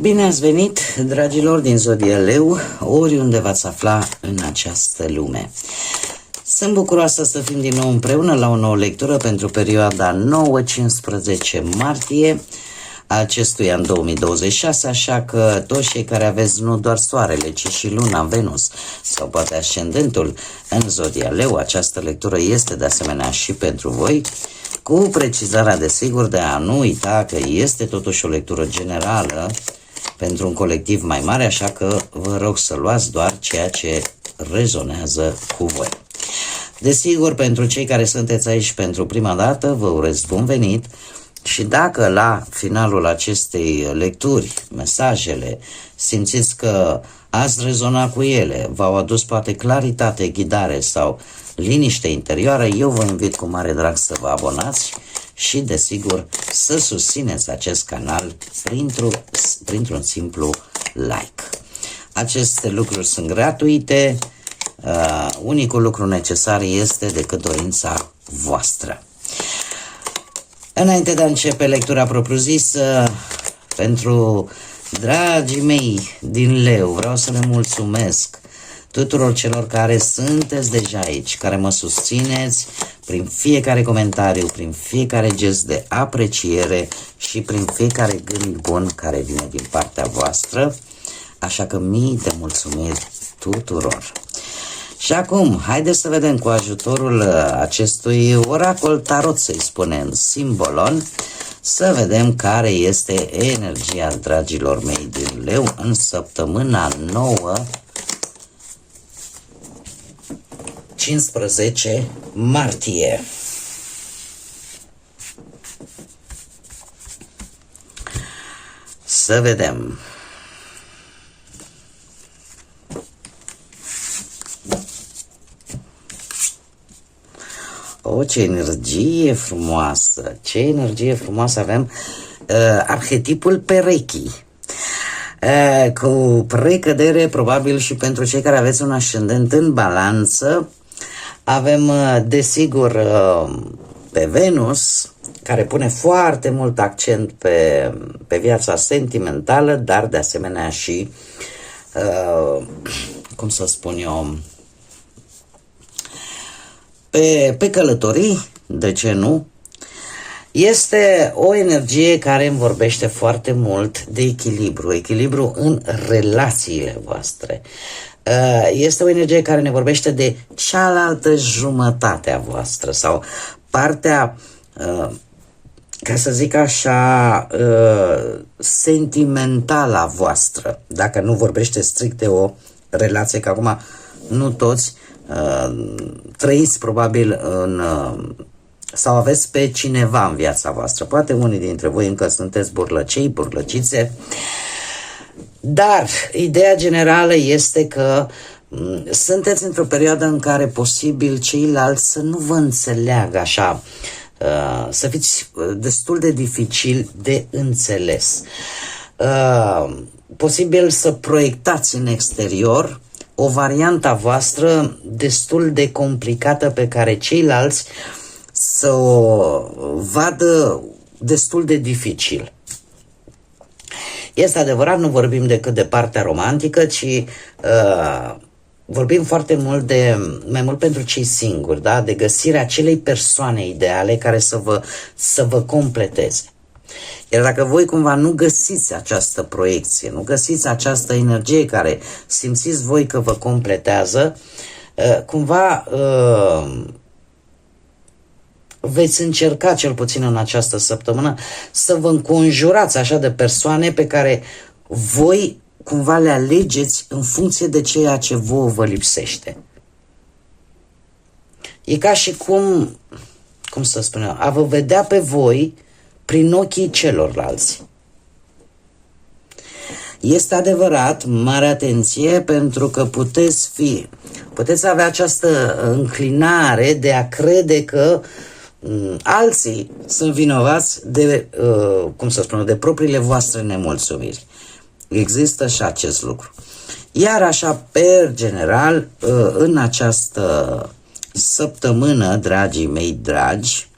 Bine ați venit, dragilor din Zodia Leu, oriunde v-ați afla în această lume. Sunt bucuroasă să fim din nou împreună la o nouă lectură pentru perioada 9-15 martie acestui an 2026, așa că toți cei care aveți nu doar soarele, ci și luna, Venus sau poate ascendentul în Zodia Leu, această lectură este de asemenea și pentru voi, cu precizarea desigur de a nu uita că este totuși o lectură generală pentru un colectiv mai mare, așa că vă rog să luați doar ceea ce rezonează cu voi. Desigur, pentru cei care sunteți aici pentru prima dată, vă urez bun venit și dacă la finalul acestei lecturi, mesajele, simțiți că ați rezonat cu ele, v-au adus poate claritate, ghidare sau liniște interioară, eu vă invit cu mare drag să vă abonați și, desigur, să susțineți acest canal printr-un simplu like. Aceste lucruri sunt gratuite, unicul lucru necesar este decât dorința voastră. Înainte de a începe lectura propriu-zisă, pentru dragii mei din Leu, vreau să le mulțumesc tuturor celor care sunteți deja aici, care mă susțineți prin fiecare comentariu, prin fiecare gest de apreciere și prin fiecare gând bun care vine din partea voastră. Așa că mii de mulțumiri tuturor. Și acum, haideți să vedem cu ajutorul acestui oracol tarot, să-i spunem, simbolon, să vedem care este energia dragilor mei din Leu în săptămâna 9-15 martie. Să vedem. O, ce energie frumoasă! Ce energie frumoasă avem! Arhetipul perechii. Cu precădere, probabil și pentru cei care aveți un ascendent în balanță, avem, desigur, pe Venus, care pune foarte mult accent pe viața sentimentală, dar de asemenea și, cum să spun eu, pe călătorii, de ce nu? Este o energie care îmi vorbește foarte mult de echilibru în relațiile voastre. Este o energie care ne vorbește de cealaltă jumătate a voastră sau partea, ca să zic așa, sentimentală a voastră. Dacă nu vorbește strict de o relație, că acum nu toți trăiți probabil sau aveți pe cineva în viața voastră. Poate unii dintre voi încă sunteți burlăcei, burlăcițe, dar ideea generală este că sunteți într-o perioadă în care posibil ceilalți să nu vă înțeleagă așa, să fiți destul de dificil de înțeles. Posibil să proiectați în exterior o variantă a voastră destul de complicată pe care ceilalți să o vadă destul de dificil. Este adevărat, nu vorbim decât de partea romantică, ci vorbim foarte mult mai mult pentru cei singuri, da? De găsirea acelei persoane ideale care să vă completeze. Iar dacă voi cumva nu găsiți această proiecție, nu găsiți această energie care simțiți voi că vă completează, cumva veți încerca, cel puțin în această săptămână, să vă înconjurați așa de persoane pe care voi cumva le alegeți în funcție de ceea ce vouă vă lipsește. E ca și cum să spun eu, a vă vedea pe voi prin ochii celorlalți. Este adevărat, mare atenție, pentru că puteți avea această înclinare de a crede că alții sunt vinovați de, de propriile voastre nemulțumiri. Există și acest lucru. Iar așa, per general, în această săptămână, dragii mei dragi,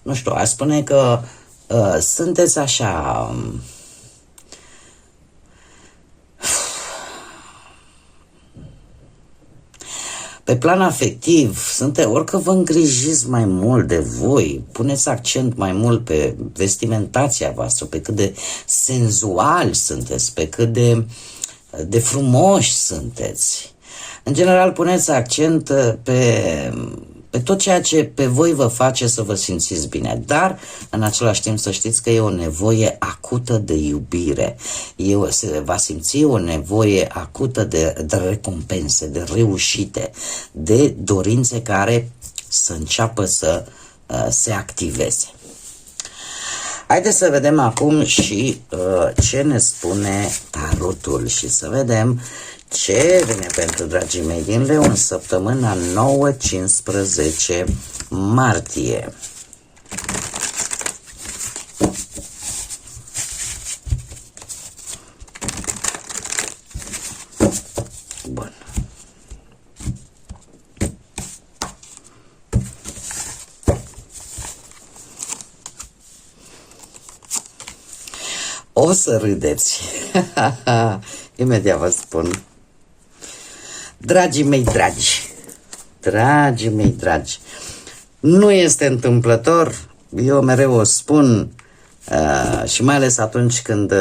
nu știu, aș spune că sunteți așa Pe plan afectiv, ori că vă îngrijiți mai mult de voi, puneți accent mai mult pe vestimentația voastră, pe cât de senzuali sunteți, pe cât de frumoși sunteți. În general, puneți accent pe tot ceea ce pe voi vă face să vă simțiți bine, dar în același timp să știți că e o nevoie acută de iubire, se va simți o nevoie acută de recompense, de reușite, de dorințe care să înceapă să se activeze. Haideți să vedem acum și ce ne spune tarotul și să vedem ce vine pentru dragii mei din Leu în săptămâna 9-15 martie. Bun. O să râdeți. Imediat vă spun. Dragii mei dragi, nu este întâmplător, eu mereu o spun și mai ales atunci când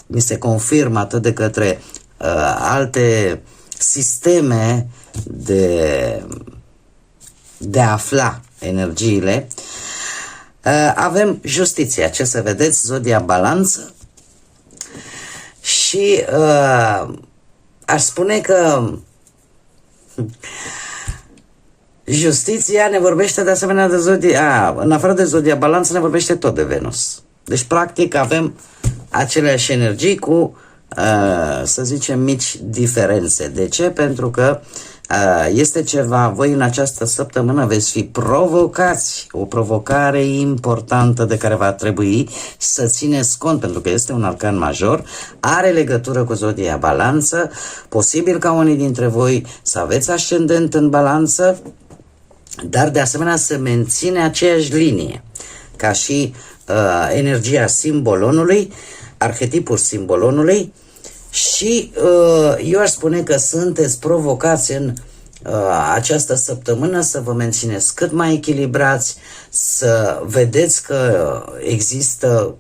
mi se confirmă atât de către alte sisteme de a afla energiile. Avem justiția, ce să vedeți, zodia balanță și aș spune că justiția ne vorbește de asemenea de zodia, în afară de zodia balanță ne vorbește tot de Venus. Deci practic avem aceleași energii cu, să zicem, mici diferențe. De ce? Pentru că este ceva, voi în această săptămână veți fi provocați, o provocare importantă de care va trebui să țineți cont, pentru că este un arcan major, are legătură cu zodia balanță, posibil ca unii dintre voi să aveți ascendent în balanță, dar de asemenea să menține aceeași linie, ca și energia simbolonului, arhetipul simbolonului. Și eu aș spune că sunteți provocați în această săptămână să vă mențineți cât mai echilibrați, să vedeți că există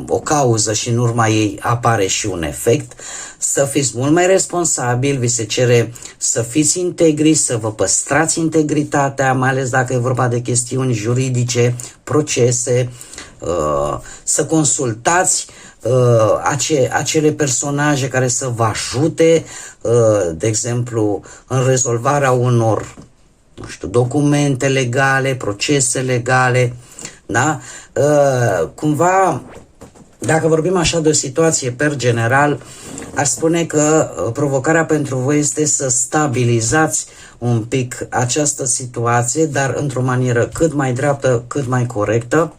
o cauză și în urma ei apare și un efect, să fiți mult mai responsabili, vi se cere să fiți integri, să vă păstrați integritatea, mai ales dacă e vorba de chestiuni juridice, procese, să consultați acele personaje care să vă ajute, de exemplu, în rezolvarea unor, nu știu, documente legale, procese legale, da? Cumva, dacă vorbim așa de o situație per general, aș spune că provocarea pentru voi este să stabilizați un pic această situație, dar într-o manieră cât mai dreaptă, cât mai corectă,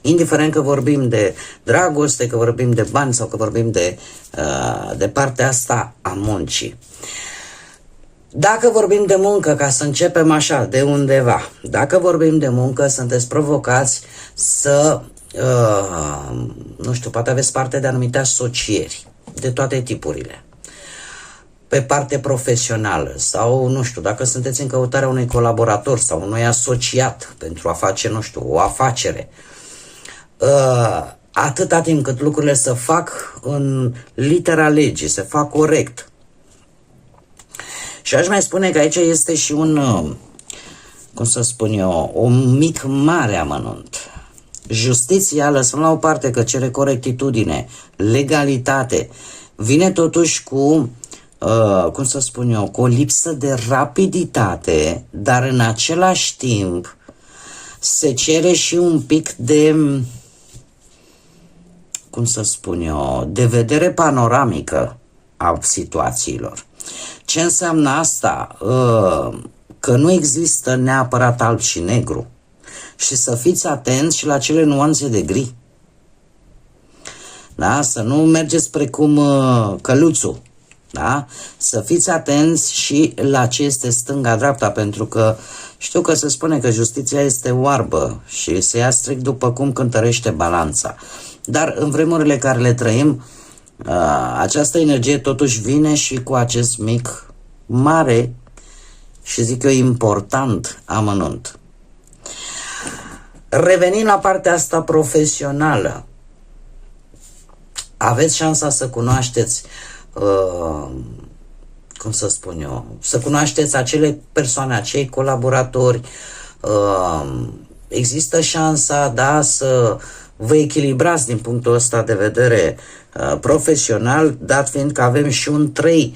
indiferent că vorbim de dragoste, că vorbim de bani sau că vorbim de partea asta a muncii. Dacă vorbim de muncă, ca să începem așa, de undeva, dacă vorbim de muncă, sunteți provocați să, nu știu, poate aveți parte de anumite asocieri, de toate tipurile. Pe parte profesională sau, nu știu, dacă sunteți în căutarea unui colaborator sau unui asociat pentru a face, nu știu, o afacere, atâta timp cât lucrurile se fac în litera legii, se fac corect. Și aș mai spune că aici este și un, cum să spun eu, un mic mare amănunt. Justiția, lăsăm la o parte că cere corectitudine, legalitate, vine totuși cu, cum să spun eu, cu o lipsă de rapiditate, dar în același timp se cere și un pic de, cum să spun eu, de vedere panoramică a situațiilor. Ce înseamnă asta? Că nu există neapărat alb și negru și să fiți atenți și la cele nuanțe de gri. Da? Să nu mergeți precum căluțul. Da? Să fiți atenți și la ce este stânga-dreapta, pentru că știu că se spune că justiția este oarbă și se ia strict după cum cântărește balanța. Dar în vremurile care le trăim, Această energie totuși vine și cu acest mic, mare și zic eu important amănunt. Revenind la partea asta profesională, aveți șansa să cunoașteți, cum să spun eu, să cunoașteți acele persoane, acei colaboratori, există șansa, da, să vă echilibrați din punctul ăsta de vedere profesional, dat fiind că avem și un 3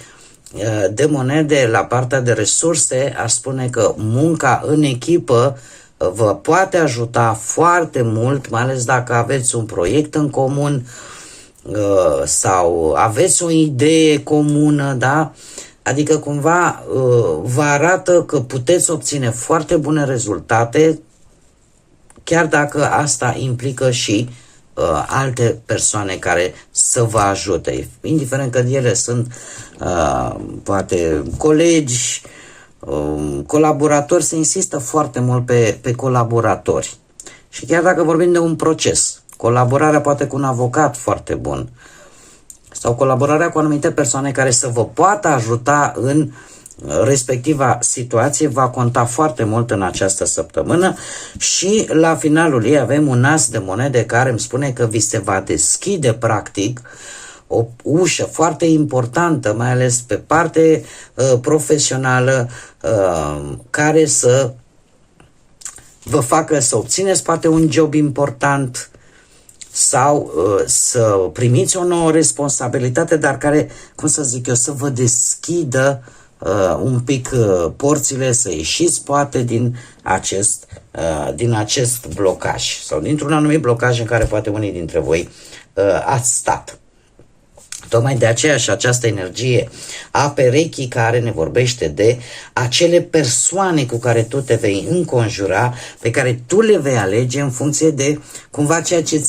de monede la partea de resurse. Aș spune că munca în echipă vă poate ajuta foarte mult, mai ales dacă aveți un proiect în comun sau aveți o idee comună, da? Adică cumva vă arată că puteți obține foarte bune rezultate, chiar dacă asta implică și alte persoane care să vă ajute, indiferent că ele sunt poate colegi, colaboratori. Se insistă foarte mult pe colaboratori. Și chiar dacă vorbim de un proces, colaborarea poate cu un avocat foarte bun sau colaborarea cu anumite persoane care să vă poată ajuta în respectiva situație, va conta foarte mult în această săptămână. Și la finalul ei avem un as de monede care îmi spune că vi se va deschide practic o ușă foarte importantă, mai ales pe parte profesională, care să vă facă să obțineți poate un job important sau să primiți o nouă responsabilitate, dar care, cum să zic eu, să vă deschidă un pic porțile, să ieșiți poate din acest blocaj sau dintr-un anumit blocaj în care poate unii dintre voi ați stat. Tocmai de aceea și această energie a perechii care ne vorbește de acele persoane cu care tu te vei înconjura, pe care tu le vei alege în funcție de cumva ceea ce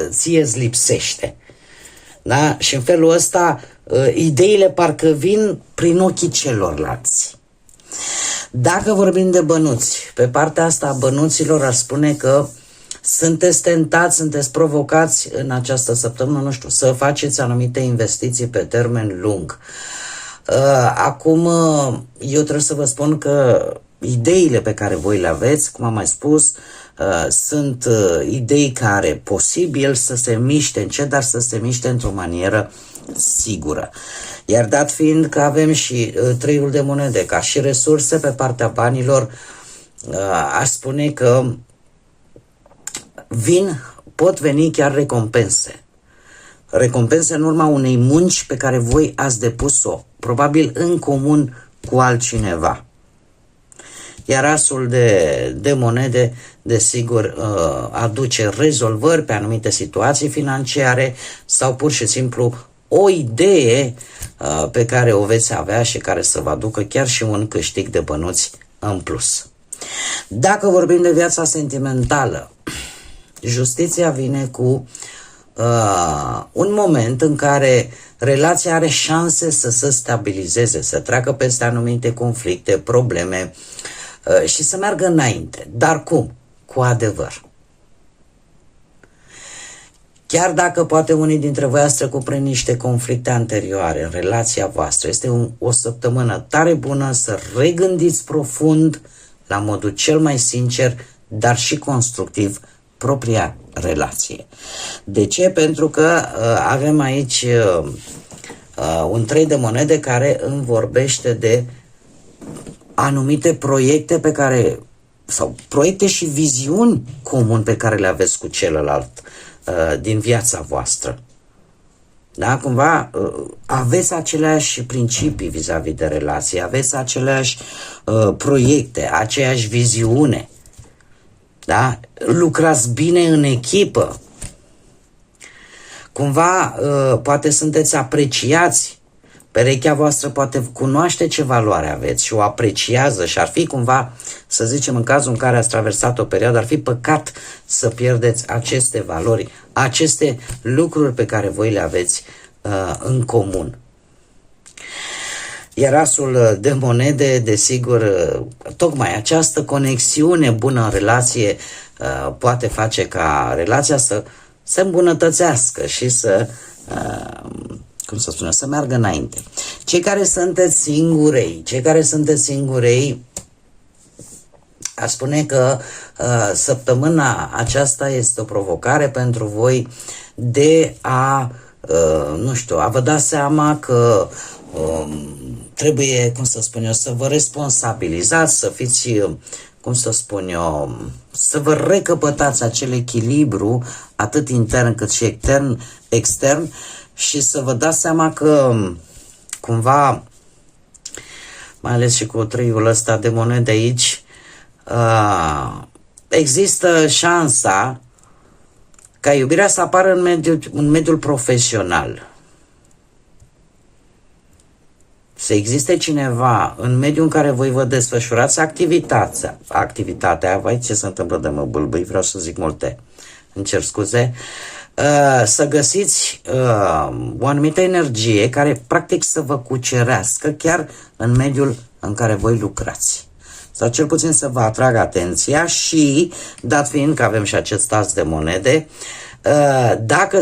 ție îți lipsește. Da? Și în felul ăsta ideile parcă vin prin ochii celorlalți. Dacă vorbim de bănuți, pe partea asta a bănuților aș spune că sunteți tentați, sunteți provocați în această săptămână, nu știu, să faceți anumite investiții pe termen lung. Acum, eu trebuie să vă spun că ideile pe care voi le aveți, cum am mai spus, sunt idei care posibil să se miște încet, dar să se miște într-o manieră sigură. Iar dat fiind că avem și 3 de monede ca și resurse pe partea banilor, aș spune că pot veni chiar recompense. Recompense în urma unei munci pe care voi ați depus-o, probabil în comun cu altcineva. Iar asul de monede, desigur, aduce rezolvări pe anumite situații financiare sau pur și simplu o idee pe care o veți avea și care să vă aducă chiar și un câștig de bănuți în plus. Dacă vorbim de viața sentimentală, justiția vine cu un moment în care relația are șanse să se stabilizeze, să treacă peste anumite conflicte, probleme și să meargă înainte. Dar cum? Cu adevăr. Chiar dacă poate unii dintre voi ați trecut prin niște conflicte anterioare în relația voastră, este o săptămână tare bună să regândiți profund, la modul cel mai sincer, dar și constructiv, propria relație. De ce? Pentru că avem aici un 3 de monede care îmi vorbește de anumite proiecte pe care, sau proiecte și viziuni comuni pe care le aveți cu celălalt din viața voastră. Da? Cumva aveți aceleași principii vis-a-vis de relație, aveți aceleași proiecte, aceeași viziune. Da? Lucrați bine în echipă. Cumva poate sunteți apreciați. Perechea voastră poate cunoaște ce valoare aveți și o apreciază și ar fi cumva, să zicem, în cazul în care ați traversat o perioadă, ar fi păcat să pierdeți aceste valori, aceste lucruri pe care voi le aveți în comun. Iar asul de monede, desigur, tocmai această conexiune bună în relație poate face ca relația se îmbunătățească și să, să meargă înainte. Cei care sunteți singurei, aș spune că săptămâna aceasta este o provocare pentru voi de a, a vă da seama că trebuie, să vă responsabilizați, să fiți, să vă recăpătați acel echilibru, atât intern cât și extern, și să vă dați seama că, cumva, mai ales și cu treiul ăsta de monede aici, există șansa ca iubirea să apară în mediul profesional. Să existe cineva în mediul în care voi vă desfășurați activitatea, vai, ce se întâmplă de mă bâlbâi, vreau să zic multe, îmi cer scuze, să găsiți o anumită energie care practic să vă cucerească chiar în mediul în care voi lucrați. Sau cel puțin să vă atragă atenția și, dat fiind că avem și acest as de monede, dacă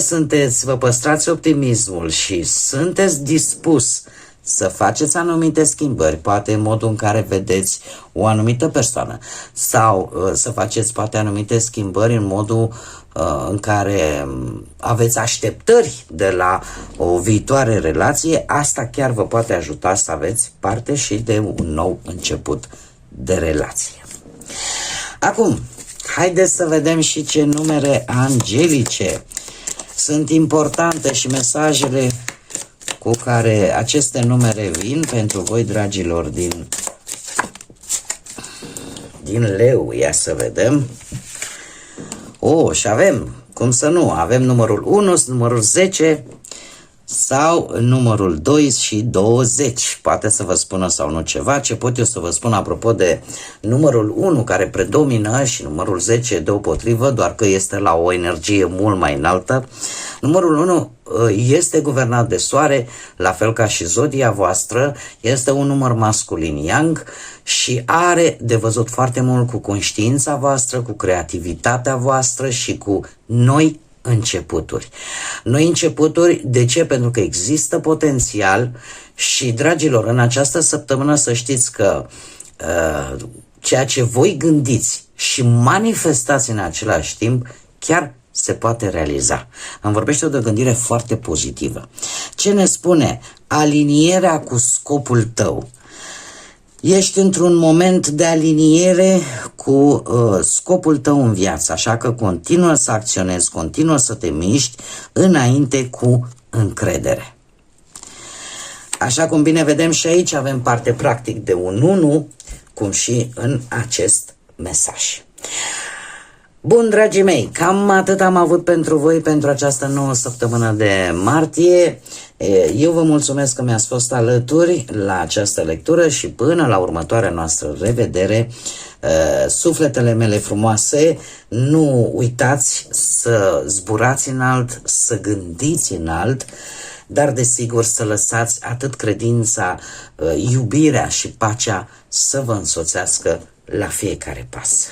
vă păstrați optimismul și sunteți dispus să faceți anumite schimbări, poate în modul în care vedeți o anumită persoană, sau să faceți poate anumite schimbări în modul în care aveți așteptări de la o viitoare relație, asta chiar vă poate ajuta să aveți parte și de un nou început de relație. Acum, haideți să vedem și ce numere angelice sunt importante și mesajele cu care aceste numere vin pentru voi, dragilor, din Leu. Ia să vedem. Și avem, cum să nu, avem numărul 1, numărul 10 sau numărul 2 și 20. Poate să vă spună sau nu ceva. Ce pot eu să vă spun apropo de numărul 1 care predomină și numărul 10 deopotrivă, doar că este la o energie mult mai înaltă. Numărul 1 este guvernat de soare, la fel ca și zodia voastră, este un număr masculin yang și are de văzut foarte mult cu conștiința voastră, cu creativitatea voastră și cu noi începuturi. Noi începuturi, de ce? Pentru că există potențial și, dragilor, în această săptămână să știți că ceea ce voi gândiți și manifestați în același timp chiar se poate realiza. Îmi vorbește de o gândire foarte pozitivă. Ce ne spune? Alinierea cu scopul tău. Ești într-un moment de aliniere cu scopul tău în viață, așa că continuă să acționezi, continuă să te miști înainte cu încredere. Așa cum bine vedem și aici avem parte practic de un 1, cum și în acest mesaj. Bun, dragii mei, cam atât am avut pentru voi pentru această nouă săptămână de martie. Eu vă mulțumesc că mi-ați fost alături la această lectură și până la următoarea noastră revedere, sufletele mele frumoase, nu uitați să zburați înalt, să gândiți înalt, dar desigur să lăsați atât credința, iubirea și pacea să vă însoțească la fiecare pas.